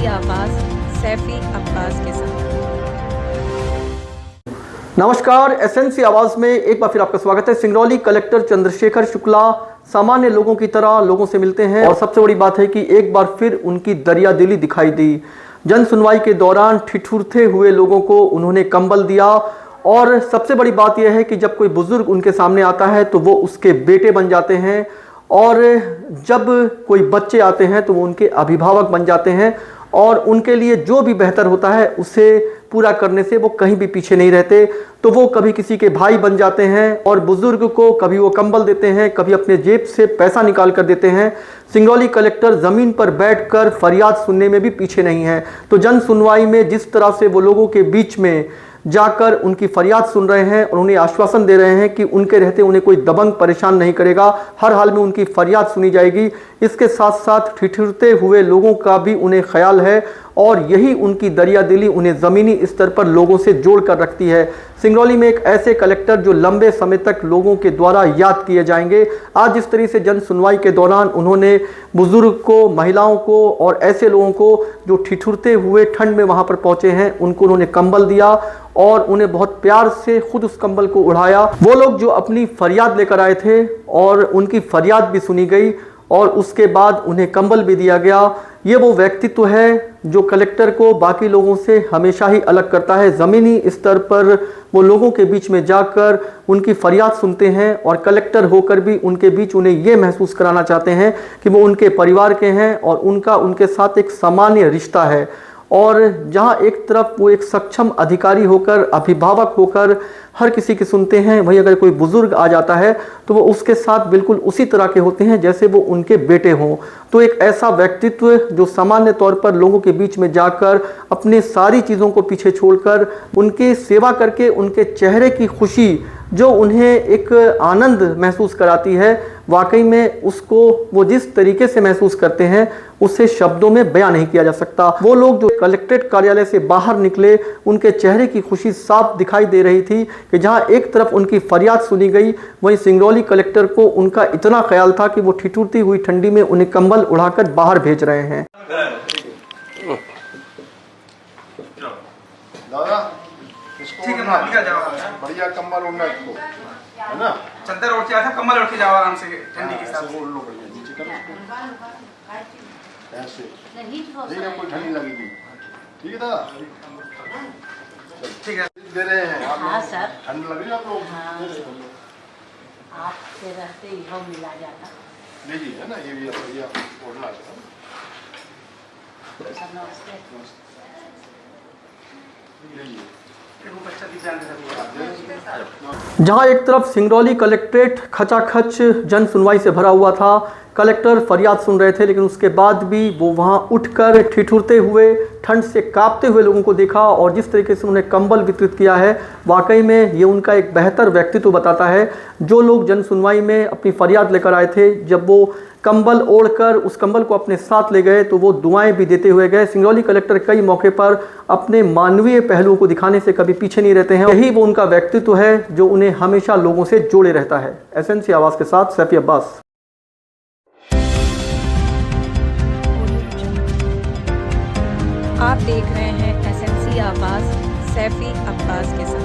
SNC आवाज सैफी अब्बास के साथ। नमस्कार, एसएनसी आवाज में एक बार फिर आपका स्वागत है। सिंगरौली कलेक्टर चंद्रशेखर शुक्ला सामान्य लोगों की तरह लोगों से मिलते हैं और सबसे बड़ी बात है कि एक बार फिर उनकी दरियादिली दिखाई दी। जन सुनवाई के दौरान ठिठुरते हुए लोगों को उन्होंने कंबल दिया और सबसे बड़ी बात यह है कि जब कोई बुजुर्ग उनके सामने आता है तो वो उसके बेटे बन जाते हैं और जब कोई बच्चे आते हैं तो वो उनके अभिभावक बन जाते हैं और उनके लिए जो भी बेहतर होता है उसे पूरा करने से वो कहीं भी पीछे नहीं रहते। तो वो कभी किसी के भाई बन जाते हैं और बुजुर्ग को कभी वो कंबल देते हैं, कभी अपने जेब से पैसा निकाल कर देते हैं। सिंगरौली कलेक्टर ज़मीन पर बैठकर फरियाद सुनने में भी पीछे नहीं है। तो जन सुनवाई में जिस तरह से वो लोगों के बीच में जाकर उनकी फरियाद सुन रहे हैं और उन्हें आश्वासन दे रहे हैं कि उनके रहते उन्हें कोई दबंग परेशान नहीं करेगा, हर हाल में उनकी फरियाद सुनी जाएगी। इसके साथ साथ ठिठुरते हुए लोगों का भी उन्हें ख्याल है और यही उनकी दरियादिली उन्हें ज़मीनी स्तर पर लोगों से जोड़ कर रखती है। सिंगरौली में एक ऐसे कलेक्टर जो लंबे समय तक लोगों के द्वारा याद किए जाएंगे। आज जिस तरह से जन सुनवाई के दौरान उन्होंने बुजुर्ग को, महिलाओं को और ऐसे लोगों को जो ठिठुरते हुए ठंड में वहां पर पहुंचे हैं उनको उन्होंने कंबल दिया और उन्हें बहुत प्यार से खुद उस कंबल को उड़ाया। वो लोग जो अपनी फरियाद लेकर आए थे और उनकी फरियाद भी सुनी गई और उसके बाद उन्हें कंबल भी दिया गया। ये वो व्यक्तित्व है जो कलेक्टर को बाकी लोगों से हमेशा ही अलग करता है। ज़मीनी स्तर पर वो लोगों के बीच में जाकर उनकी फरियाद सुनते हैं और कलेक्टर होकर भी उनके बीच उन्हें ये महसूस कराना चाहते हैं कि वो उनके परिवार के हैं और उनका उनके साथ एक सामान्य रिश्ता है। और जहां एक तरफ वो एक सक्षम अधिकारी होकर, अभिभावक होकर हर किसी की सुनते हैं, वहीं अगर कोई बुजुर्ग आ जाता है तो वो उसके साथ बिल्कुल उसी तरह के होते हैं जैसे वो उनके बेटे हों। तो एक ऐसा व्यक्तित्व जो सामान्य तौर पर लोगों के बीच में जाकर अपने सारी चीज़ों को पीछे छोड़कर उनकी सेवा करके उनके चेहरे की खुशी जो उन्हें एक आनंद महसूस कराती है, वाकई में उसको वो जिस तरीके से महसूस करते हैं उसे शब्दों में बयां नहीं किया जा सकता। वो लोग जो कलेक्ट्रेट कार्यालय से बाहर निकले उनके चेहरे की खुशी साफ दिखाई दे रही थी कि जहां एक तरफ उनकी फरियाद सुनी गई, वहीं सिंगरौली कलेक्टर को उनका इतना ख्याल था कि वो ठिठुरती हुई ठंडी में उन्हें कंबल उड़ाकर बाहर भेज रहे हैं। ठीक है, बढ़िया कंबल उड़ना इसको, है ना? चद्दर ओढ़ के आया था, कंबल ओढ़ के जाओ आराम से ठंडी के साथ। ओढ़ लो बढ़िया, नीचे करो इसको, ऐसे नहीं कोई ठंडी लगेगी। ठीक है दादा, ठीक है दे रहे हैं आप। हाँ सर, ठंड लग रही है आप लोग? हाँ, आपसे रहते ही हम मिला जाता। लीजिए, है ना, ये भी बढ़िया ओढ़ना है। सर नमस्ते। लीजिए। जहां एक तरफ सिंगरौली कलेक्ट्रेट खचाखच जन सुनवाई से भरा हुआ था, कलेक्टर फरियाद सुन रहे थे, लेकिन उसके बाद भी वो वहां उठकर ठिठुरते हुए, ठंड से कांपते हुए लोगों को देखा और जिस तरीके से उन्हें कंबल वितरित किया है, वाकई में ये उनका एक बेहतर व्यक्तित्व बताता है। जो लोग जन सुनवाई में अपनी फरियाद लेकर आए थे, जब वो कंबल ओढ़कर उस कंबल को अपने साथ ले गए तो वो दुआएं भी देते हुए गए। सिंगरौली कलेक्टर कई मौके पर अपने मानवीय पहलुओं को दिखाने से कभी पीछे नहीं रहते हैं। यही वो उनका व्यक्तित्व है जो उन्हें हमेशा लोगों से जोड़े रहता है। एसएनसी आवाज़ के साथ सैफी अब्बास। आप देख रहे हैं एसएनसी आवाज सैफी अब्बास के साथ।